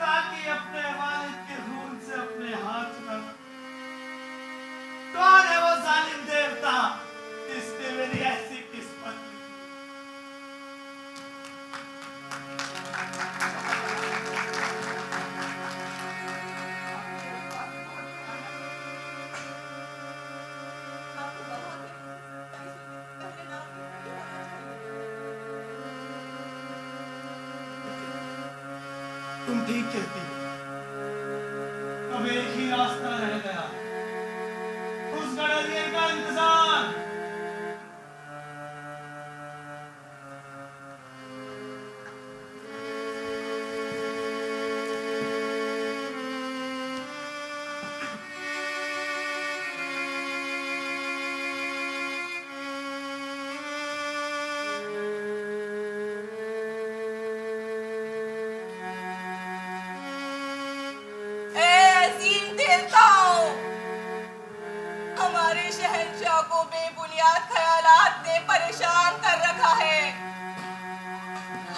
A: ताकि अपने वालिद के खून से अपने हाथ पर। कौन है वो जालिम देवता जिसने मेरी ऐसी किस्मत लिखी?
H: आपको बहुत पहले नाम नहीं होना चाहिए।
A: तुम ठीक कहती हो। अब एक ही रास्ता रह गया, उस गडरिये का इंतजार।
H: ए अजीम देवताओं, हमारे शहंशाह को बेबुनियाद ख्यालात ने परेशान कर रखा है।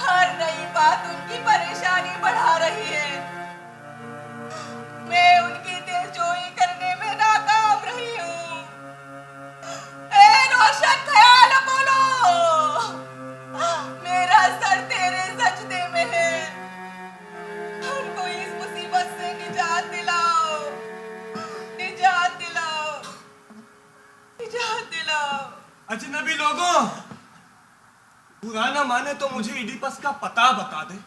H: हर नई बात उनकी परेशानी बढ़ा रही है। मैं उनकी दिलजोई करने में नाकाम रही हूँ। ए रोशन ख्याल बोलो, मेरा सर तेरे सजदे में है। हमको इस मुसीबत से निजात दिलाओ, निजात दिलाओ, निजात दिलाओ।
A: अजनबी लोगों, बुरा ना माने तो मुझे इडिपस का पता बता दे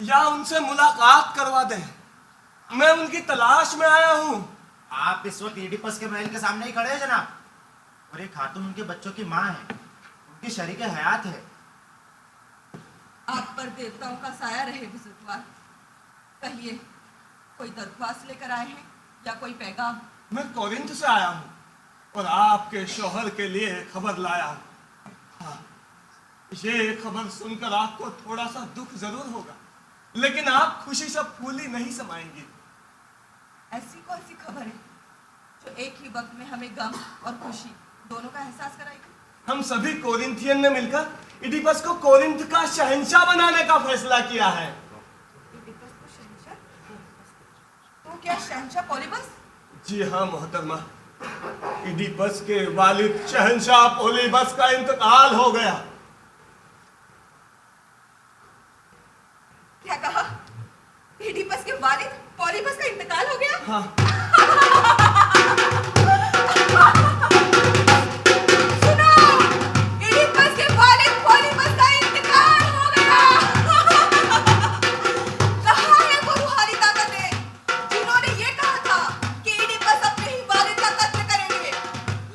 A: या उनसे मुलाकात करवा दे। मैं उनकी तलाश में आया हूँ।
E: आप इस वक्त इडिपस के महल के सामने ही खड़े हैं जनाब, और एक खातून उनके बच्चों की माँ है, उनकी शरीक हयात है।
H: आप पर देवताओं का साया रहे बुजुर्गवार। कहिए, कोई दरख्वास्त लेकर आए हैं या कोई पैगाम?
A: मैं कोरिंथ से आया हूँ और आपके शोहर के लिए खबर लाया हूँ। हाँ, ये खबर सुनकर आपको थोड़ा सा दुख जरूर होगा, लेकिन आप खुशी से फूली नहीं समाएंगी।
H: ऐसी कौन सी खबर है जो एक ही वक्त में हमें गम और खुशी दोनों का एहसास कराएगी?
A: हम सभी कोरिंथियन ने मिलकर इडिपस को कोरिंथ का शहंशाह बनाने का फैसला किया है।
H: इडिपस को शहंशाह? तो क्या शहंशाह पॉलीबस?
A: जी हाँ मोहतरमा, इडिपस के वालिद शहंशाह पॉलीबस का इंतकाल हो गया।
H: क्या कहा? इडिपस के वालिद पॉलीबस का इंतकाल हो गया?
A: हाँ,
H: सुनो, इडिपस के वालिद पॉलीबस का इंतकाल हो गया। कहाँ है वो रूहानी ताकतें जिन्होंने ये कहा था कि इडिपस अपने ही वालिद का कत्ल करेंगे,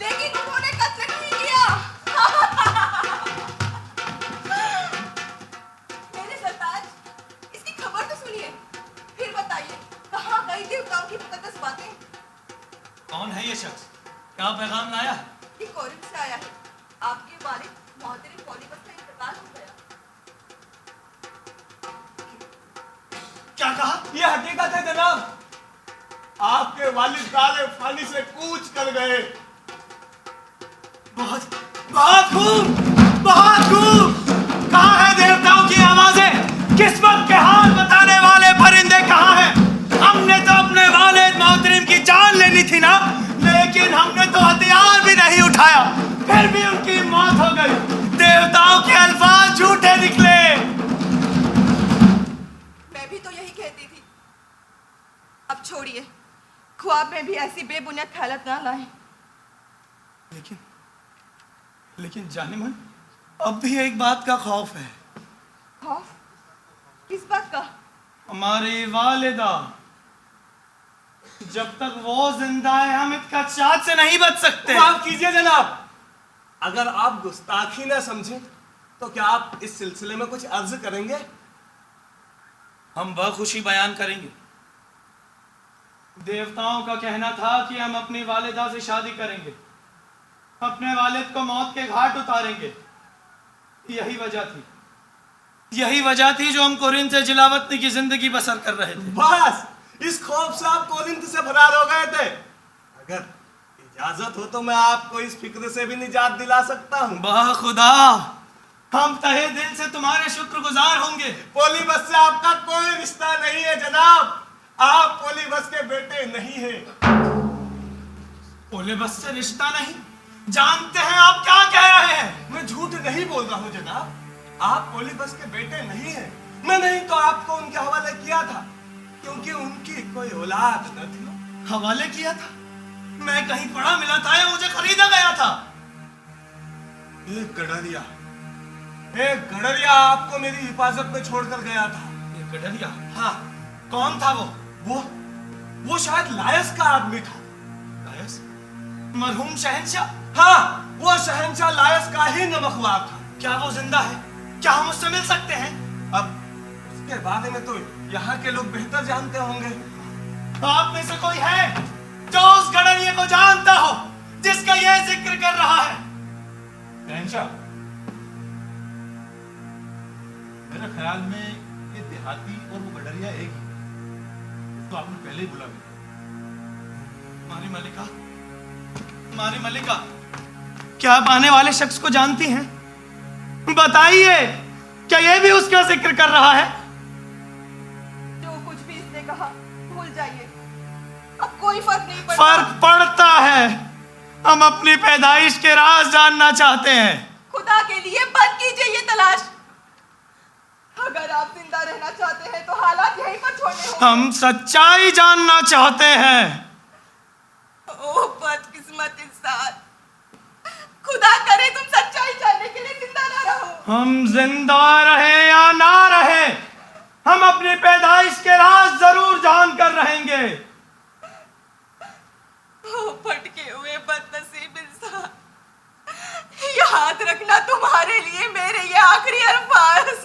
H: लेकिन उन्होंने कत्ल नहीं किया। मेरे सरताज, इसकी खबर तो सुनिए, फिर बताइए कहाँ गई देवताओं की मुकद्दस बातें?
A: कौन है ये शख्स? क्या पैगाम लाया?
H: ये कोरिंथ से आया है। आपके वालिद मोहतरम पॉलीबस का इंतकाल हो गया।
A: क्या कहा? ये हकीकत है जनाब। आपके वालिद दाले फानी से कूच कर गए। बहुत बहुत खूब, बहुत खूब। कहाँ है देवताओं की आवाजें? किस्मत के हाल बताने वाले परिंदे कहाँ हैं? हमने तो अपने वालिद मोहतरम की जान लेनी थी ना, लेकिन हमने तो हथियार भी नहीं उठाया, फिर भी उनकी मौत हो गई। देवताओं के अल्फाज झूठे निकले।
H: मैं भी तो यही कहती थी। अब छोड़िए, ख्वाब में भी ऐसी बेबुनियाद ख्यालात ना लाएं।
A: लेकिन जाने मन, अब भी एक बात का खौफ है।
H: खौफ? किस बात का?
A: हमारी वालिदा, जब तक वो जिंदा है हम इसका चाँद से नहीं बच सकते। माफ कीजिए जनाब, अगर आप गुस्ताखी ना समझें तो क्या आप इस सिलसिले में कुछ अर्ज करेंगे? हम बखुशी बयान करेंगे। देवताओं का कहना था कि हम अपनी वालिदा से शादी करेंगे, अपने वालिद को मौत के घाट उतारेंगे। यही वजह थी जो हम कोरिंथ से जिलावतनी की जिंदगी बसर कर रहे थे। बस इस खौफ से आप कोरिंथ से फरार हो गए थे। अगर इजाजत हो तो मैं आपको इस फिक्र से भी निजात दिला सकता हूँ। खुदा, हम तहे दिल से तुम्हारे शुक्रगुजार होंगे।
B: पोली बस से आपका कोई रिश्ता नहीं है जनाब, आप पोली बस के बेटे नहीं हैं।
A: पोले बस से रिश्ता नहीं? जानते हैं आप क्या कह रहे हैं?
B: मैं झूठ नहीं बोल रहा हूँ जनाब, आप पोली बस के बेटे नहीं हैं। मैं नहीं तो आपको उनके हवाले किया था, क्योंकि उनकी कोई औलाद न थी।
A: हवाले किया था? मैं कहीं पढ़ा मिला था या मुझे खरीदा गया था?
B: एक गडरिया आपको मेरी हिफाजत में छोड़कर गया था।
A: ये गडरिया?
B: हाँ,
A: कौन था वो?
B: वो शायद लायस का आदमी था।
A: लायस? मरहूम शहंशाह?
B: हाँ, वो शहंशाह लायस का ही नमकवार था।
A: क्या वो जिंदा है? क्या हम उससे मिल सकते हैं?
B: अब उसके बारे में तो यहाँ के लोग बेहतर जानते होंगे।
A: आप में से कोई है जो उस गडरिये को जानता हो जिसका ये जिक्र कर रहा है?
G: शहंशाह, मेरे ख्याल में ये देहाती और वो गडरिया एक ही, उसको आपने पहले ही बुला लिया।
A: हमारी मलिका क्या आप आने वाले शख्स को जानती हैं? बताइए, क्या ये भी उसका जिक्र कर रहा है?
H: जो कुछ भी इसने कहा भूल जाइए, अब कोई फर्क नहीं पड़ता।
A: फर्क पड़ता है। हम अपनी पैदाइश के राज जानना चाहते हैं।
H: खुदा के लिए बंद कीजिए ये तलाश। अगर आप जिंदा रहना चाहते हैं तो हालात यहीं पर छोड़ने होंगे।
A: हम सच्चाई जानना चाहते हैं।
H: ओह बदकिस्मत इंसान, खुदा करे तुम सच्चाई जानने के लिए जिंदा ना रहो।
A: हम जिंदा रहे या ना रहे, हम अपनी पैदाइश के राज जरूर जान कर रहेंगे।
H: ओह भटके हुए बदनसीब इंसान, याद रखना तुम्हारे लिए मेरे ये आखिरी अल्फाज।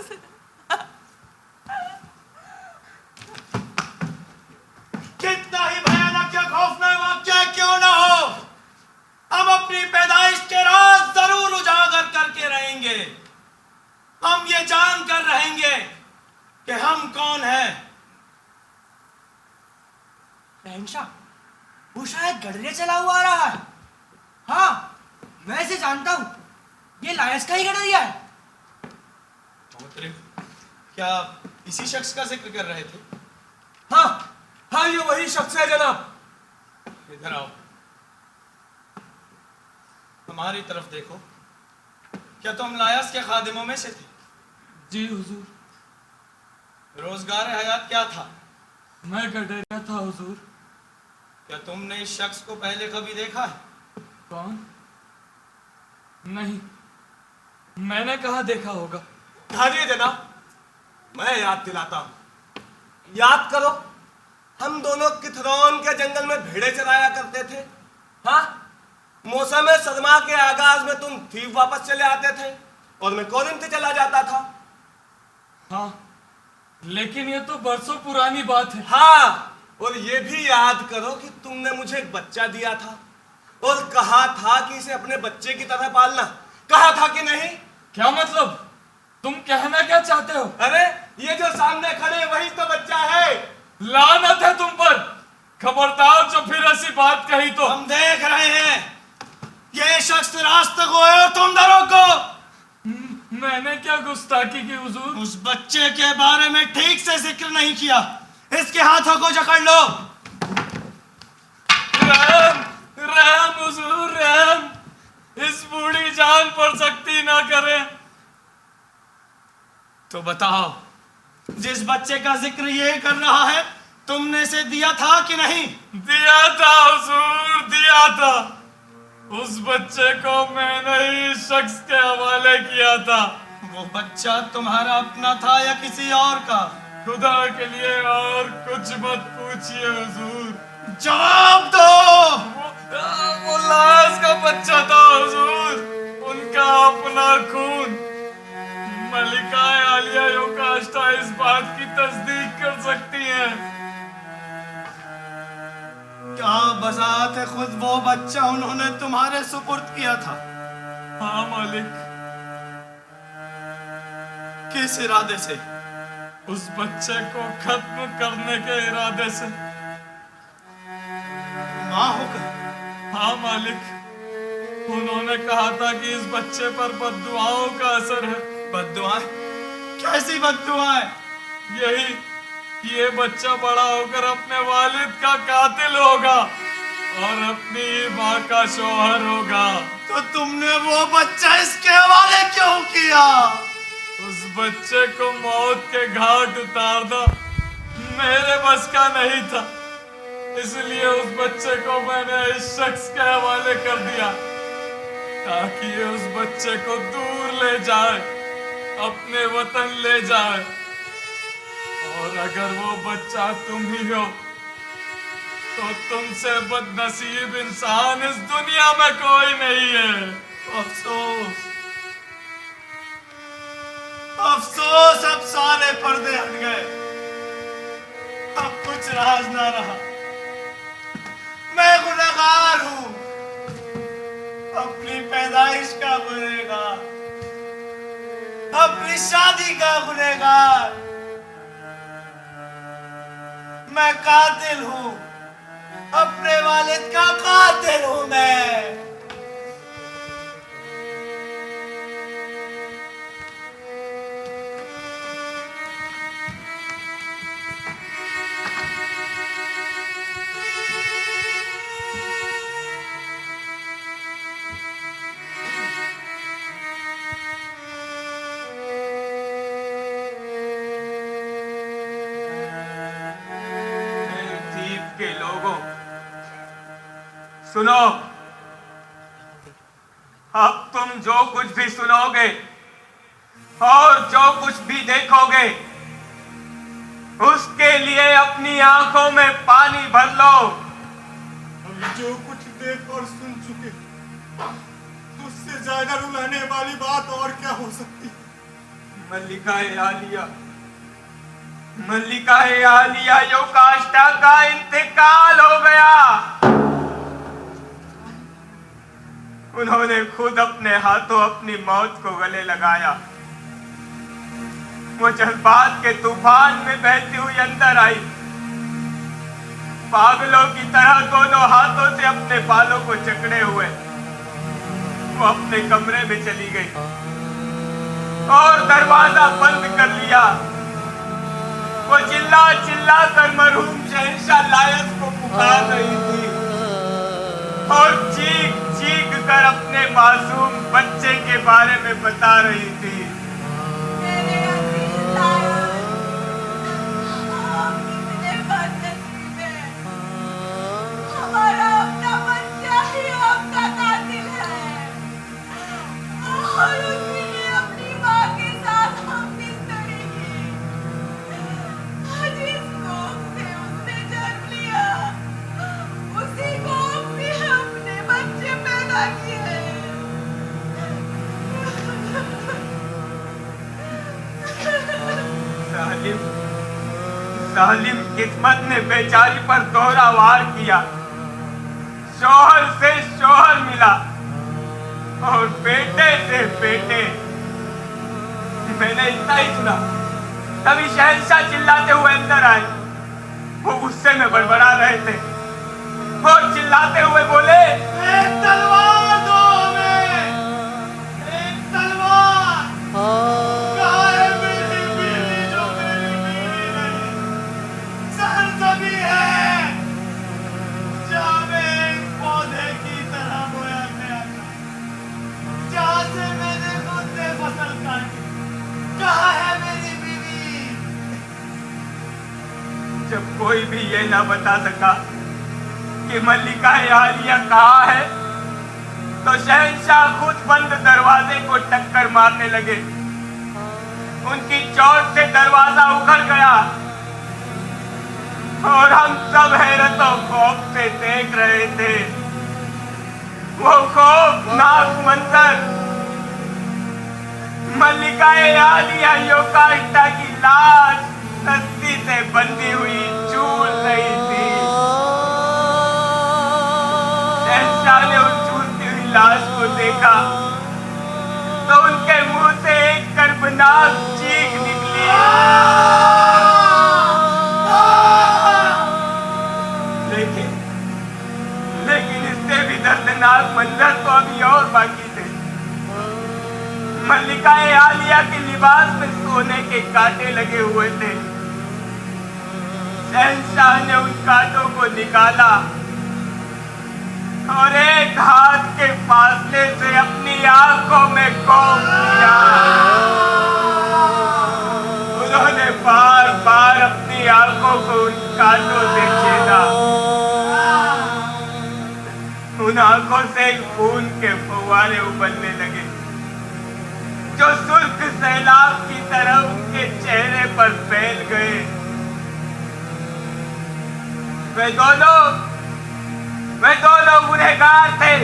A: कितना ही भयानक या खौफनाक वाकया क्यों ना हो, हम अपनी पैदाइश के राज जरूर उजागर करके रहेंगे। हम ये जान कर रहेंगे कि हम कौन हैं।
F: शहंशाह, वो शायद गडरिया चला हुआ आ रहा है। हाँ, मैं इसे जानता हूँ, ये लायस का ही गडरिया है।
A: क्या इसी शख्स का जिक्र कर रहे थे?
B: हाँ हाँ, ये वही शख्स है जनाब।
A: इधर आओ, हमारी तरफ देखो। क्या तुम लायस के खादिमों में से थे?
C: जी हुजूर,
A: रोजगार हयात क्या था?
C: मैं गडरिया था हुजूर।
A: क्या तुमने इस शख्स को पहले कभी देखा है?
C: कौन? नहीं, मैंने कहा देखा होगा।
B: ठहरिए जनाब, मैं याद दिलाता हूँ। याद करो, हम दोनों किथरौन के जंगल में भेड़े चराया करते थे। हाँ, मौसम सदमा के आगाज में तुम थीव वापस चले आते थे और मैं कोरिंथ चला जाता था।
C: हाँ, लेकिन ये तो बरसों पुरानी बात है।
B: हाँ, और ये भी याद करो कि तुमने मुझे एक बच्चा दिया था और कहा था कि इसे अपने बच्चे की तरह पालना। कहा था कि नहीं?
C: क्या मतलब? तुम कहना क्या चाहते हो?
B: अरे, ये जो सामने खड़े वही तो बच्चा है।
C: लानत है तुम पर, खबरदार जो फिर ऐसी बात कही तो।
A: हम देख रहे हैं, ये शख्स रास्ते को है और तुम दरों को।
C: मैंने क्या गुस्ताखी की हुजूर?
A: उस बच्चे के बारे में ठीक से जिक्र नहीं किया। इसके हाथों को जकड़ लो।
C: रहम, रहम हुजूर, रहम। इस बूढ़ी जान पर सख्ती ना करें।
A: तो बताओ, जिस बच्चे का जिक्र ये कर रहा है, तुमने इसे दिया था कि नहीं?
C: दिया था हुजूर, दिया था। उस बच्चे को मैंने ही इस शख्स के हवाले किया था।
A: वो बच्चा तुम्हारा अपना था या किसी और का?
C: खुदा के लिए और कुछ मत पूछिए हुजूर।
A: जवाब दो।
C: वो लाश का बच्चा था हुजूर, उनका अपना खून। मलिका आलिया योकाश्टा इस बात की तस्दीक कर सकती हैं।
A: क्या बजात खुद वो बच्चा उन्होंने तुम्हारे सुपुर्द किया था?
C: हाँ मालिक।
A: किस इरादे से?
C: उस बच्चे को खत्म करने के इरादे से।
A: माँ होकर?
C: हाँ मालिक, उन्होंने कहा था कि इस बच्चे पर बद्दुआओं का असर है।
A: बद्दुआएं? कैसी बद्दुआएं?
C: यही, ये बच्चा बड़ा होकर अपने वालिद का कातिल होगा और अपनी माँ का शौहर होगा।
A: तो तुमने वो बच्चा इसके हवाले क्यों किया?
C: उस बच्चे को मौत के घाट उतारना मेरे बस का नहीं था, इसलिए उस बच्चे को मैंने इस शख्स के हवाले कर दिया ताकि ये उस बच्चे को दूर ले जाए, अपने वतन ले जाए। और अगर वो बच्चा तुम ही हो तो तुमसे बदनसीब इंसान इस दुनिया में कोई नहीं है।
A: अफसोस, अफसोस, अब सारे पर्दे हट गए, अब कुछ राज ना रहा। मैं गुनहगार हूं, अपनी पैदाइश का गुनहगार, अपनी शादी का गुनहगार। मैं कातिल हूं, अपने वालिद का कातिल हूं मैं।
C: के लोगों, सुनो, अब तुम जो कुछ भी सुनोगे और जो कुछ भी देखोगे उसके लिए अपनी आंखों में पानी भर लो।
B: हम जो कुछ देख और सुन चुके, उससे ज्यादा रुलाने वाली बात और क्या हो सकती?
C: मल्लिका आलिया योकाष्टा का इंतकाल हो गया। उन्होंने खुद अपने हाथों अपनी मौत को गले लगाया। वो जज्बात के तूफान में बहती हुई अंदर आई, पागलों की तरह दोनों हाथों से अपने बालों को जकड़े हुए वो अपने कमरे में चली गई और दरवाजा बंद कर लिया। वो चिल्ला चिल्ला कर मरहूम शहंशाह लायस को पुकार रही थी और चीख चीख कर अपने मासूम बच्चे के बारे में बता रही थी।
H: मेरे अजीज लायस, आप कितने बदनसीब हैं। हमारा अपना बच्चा ही आपका कातिल है और उसी ने अपनी माँ के साथ हम बिस्तरी की। जिस कोख से उसने जन्म लिया, उसी कोख से हमने बच्चे पैदा किए।
C: जालिम किस्मत ने बेचारी पर दोहरा वार किया। शौहर से शौहर मिला और बेटे से बेटे। मैंने इतना ही सुना, तभी शहंशाह चिल्लाते हुए अंदर आए। वो गुस्से में बड़बड़ा रहे थे और चिल्लाते हुए बोले,
A: एक तलवार दो हमें, एक तलवार। कहाँ है मेरी बीवी जो मेरी बीवी नहीं? सरजमी है जहाँ मैं एक पौधे की तरह बोया गया था, जहाँ से मैंने खुद ने फसल काटी। कहाँ है मेरी बीवी?
C: जब कोई भी ये ना बता सका कि मल्लिका आलिया कहाँ है, तो शहंशाह खुद बंद दरवाजे को टक्कर मारने लगे। उनकी चोट से दरवाजा उखड़ गया और हम सब हैरत और खौफ से देख रहे थे। वो खौफनाक मंजर, मल्लिका आलिया योकाष्टा की लाश रस्सी से बंधी हुई झूल रही थी। शहंशाह ने उस झूलती हुई लाश को देखा तो उनके मुंह से एक कर्बनाक चीख निकली। लेकिन इससे भी दर्दनाक मंजर तो अभी और बाकी थे। मल्लिका आलिया के लिबास में सोने के कांटे लगे हुए थे। शहंशाह ने उन कांटों को निकाला और एक हाथ के फासले से अपनी आंखों में घोंप दिया। उन्होंने बार बार अपनी आंखों को उन कांटों से छेदा। उन आंखों से खून के फव्वारे उबलने लगे जो सुर्ख सैलाब की तरह उनके चेहरे पर फैल गए। वे दोनों गुनहगार थे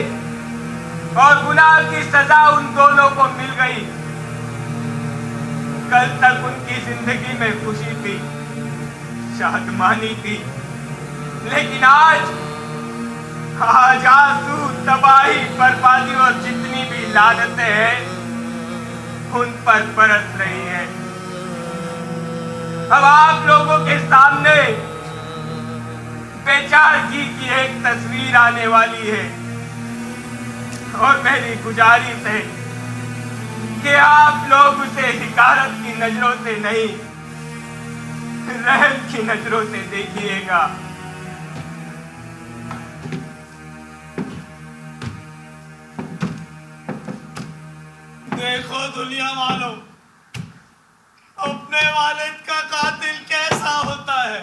C: और गुनाह की सजा उन दोनों को मिल गई। कल तक उनकी जिंदगी में खुशी थी, शादमानी थी, लेकिन आज आंसू, तबाही, बर्बादी और जितनी भी लानतें हैं उन पर बरस रही हैं। अब आप लोगों के सामने बेचारगी की एक तस्वीर आने वाली है और मेरी गुजारिश है कि आप लोग उसे हिकारत की नजरों से नहीं, रहम की नजरों से देखिएगा।
A: देखो दुनिया वालों, अपने वालिद का कातिल कैसा होता है।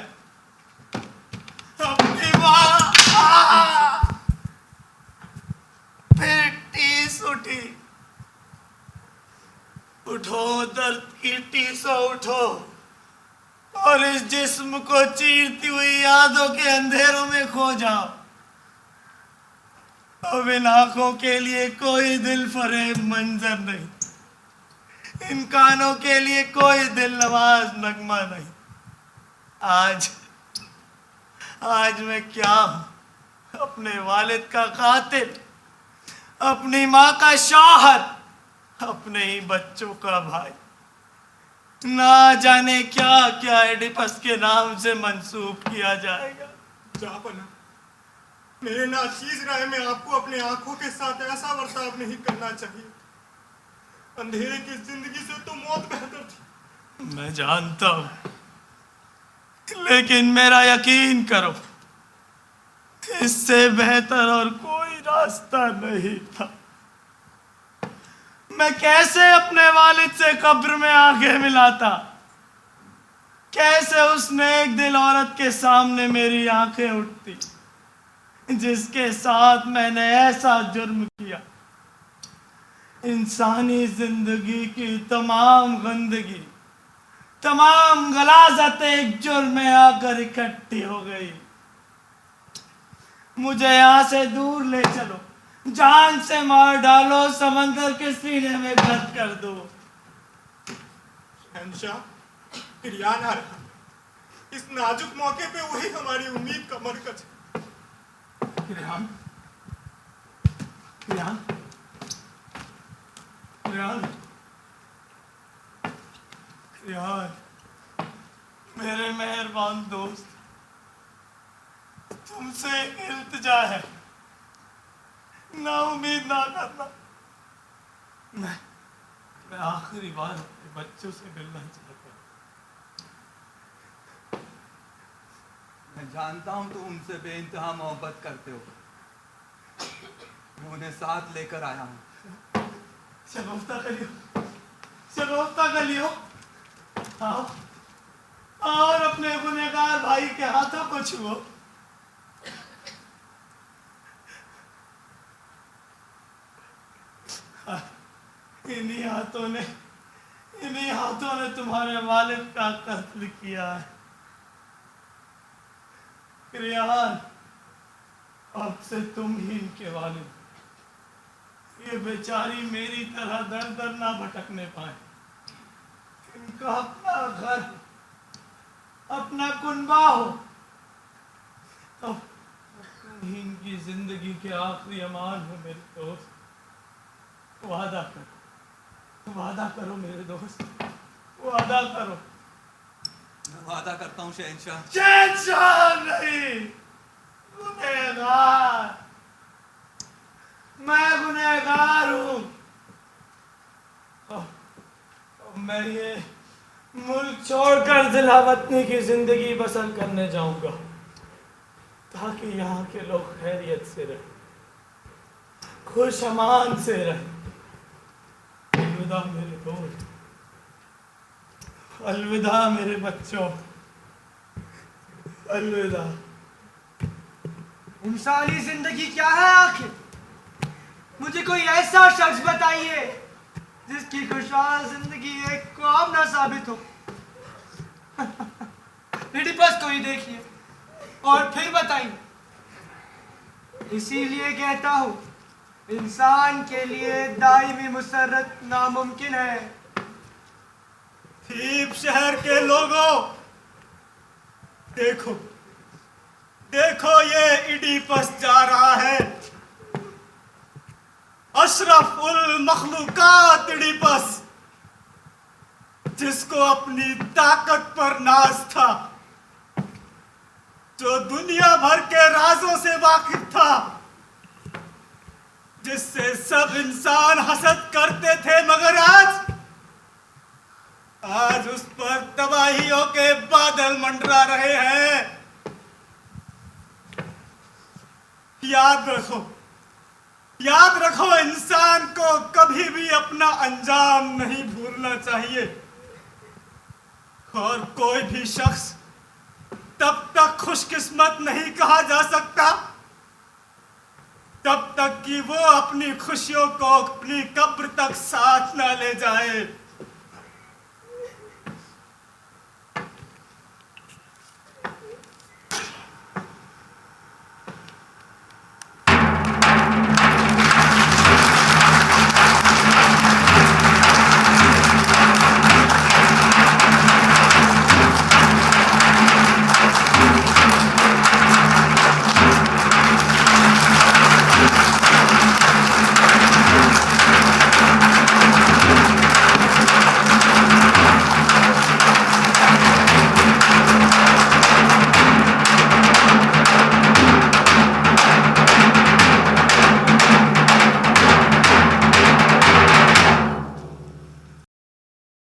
A: अपनी माँ फिर टीस उठी। उठो दर्द की टीसो, उठो और इस जिस्म को चीरती हुई यादों के अंधेरों में खो जाओ। अब इन आंखों के लिए कोई दिल फरेब मंजर नहीं, इन कानों के लिए कोई दिल नवाज नगमा नहीं। आज मैं क्या हूं? अपने वालिद का कातिल, अपनी माँ का शौहर, अपने ही बच्चों का भाई। ना जाने क्या क्या एडिपस के नाम से मंसूब किया जाएगा।
B: जापना, मेरे नाचीज राय में आपको अपने आंखों के साथ ऐसा बर्ताव नहीं करना चाहिए। अंधेरे की जिंदगी से तो मौत बेहतर थी।
A: मैं जानता हूं, लेकिन मेरा यकीन करो, इससे बेहतर और कोई रास्ता नहीं था। मैं कैसे अपने वालिद से कब्र में आंखें मिलाता, कैसे उस नेक दिल औरत के सामने मेरी आंखें उठती जिसके साथ मैंने ऐसा जुर्म किया। इंसानी जिंदगी की तमाम गंदगी, तमाम गलाजत एक जुर्म में आकर इकट्ठी हो गई। मुझे यहां से दूर ले चलो, जान से मार डालो, समंदर के सीने में गर्क कर दो।
B: शहंशाह, फिर याद आ रहा, इस नाजुक मौके पे वही हमारी उम्मीद का मरकज है।
A: रेहान, रेहान, रेहान, रेहान, मेरे मेहरबान दोस्त, तुमसे एक इल्तिजा है, ना उम्मीद ना करना। मैं आखिरी बार अपने बच्चों से मिलना चाहता हूँ।
D: मैं जानता हूं तुम उनसे बेइंतहा मोहब्बत करते हो। मैं उन्हें साथ लेकर आया हूं।
A: शगुफ्ता कर लियो, शगुफ्ता कर लियो। आओ और अपने गुनहगार भाई के हाथों को छुओ। इन्हीं हाथों ने तुम्हारे वालिद का कत्ल किया है। रेहान, अब से तुम ही इनके वालिद। ये बेचारी मेरी तरह दर दर ना भटकने पाए। इनका अपना घर, अपना कुनबा हो। अब तुम ही इनकी जिंदगी के आखिरी अमान हो मेरे दोस्त। वादा करो, वादा करो मेरे दोस्त, वादा करो।
D: मैं वादा करता हूं शहंशाह।
A: शहंशाह नहीं, गुनहगार। मैं गुनहगार हूं छोड़कर दिलावतनी की जिंदगी बसर करने जाऊंगा, ताकि यहाँ के लोग खैरियत से रहें, खुश अमान से रहें। अलविदा मेरे दोस्त, अलविदा मेरे बच्चों, अलविदा।
I: इंसानी जिंदगी क्या है आखिर? मुझे कोई ऐसा शख्स बताइए जिसकी खुशहाल जिंदगी एक ख्वाब ना साबित हो। इडिपस को ही देखिए और फिर बताइए। इसीलिए कहता हूँ, इंसान के लिए दायमी मुसर्रत नामुमकिन है।
B: थीब शहर के लोगों, देखो देखो, ये इडिपस जा रहा है, अशरफ उल मखलूकात इडिपस, जिसको अपनी ताकत पर नाज था, जो दुनिया भर के राजों से वाकिफ था, जिससे सब इंसान हसद करते थे, मगर आज उस पर तबाहियों के बादल मंडरा रहे हैं। याद रखो, इंसान को कभी भी अपना अंजाम नहीं भूलना चाहिए, और कोई भी शख्स तब तक खुशकिस्मत नहीं कहा जा सकता तब तक कि वो अपनी खुशियों को अपनी कब्र तक साथ ना ले जाए।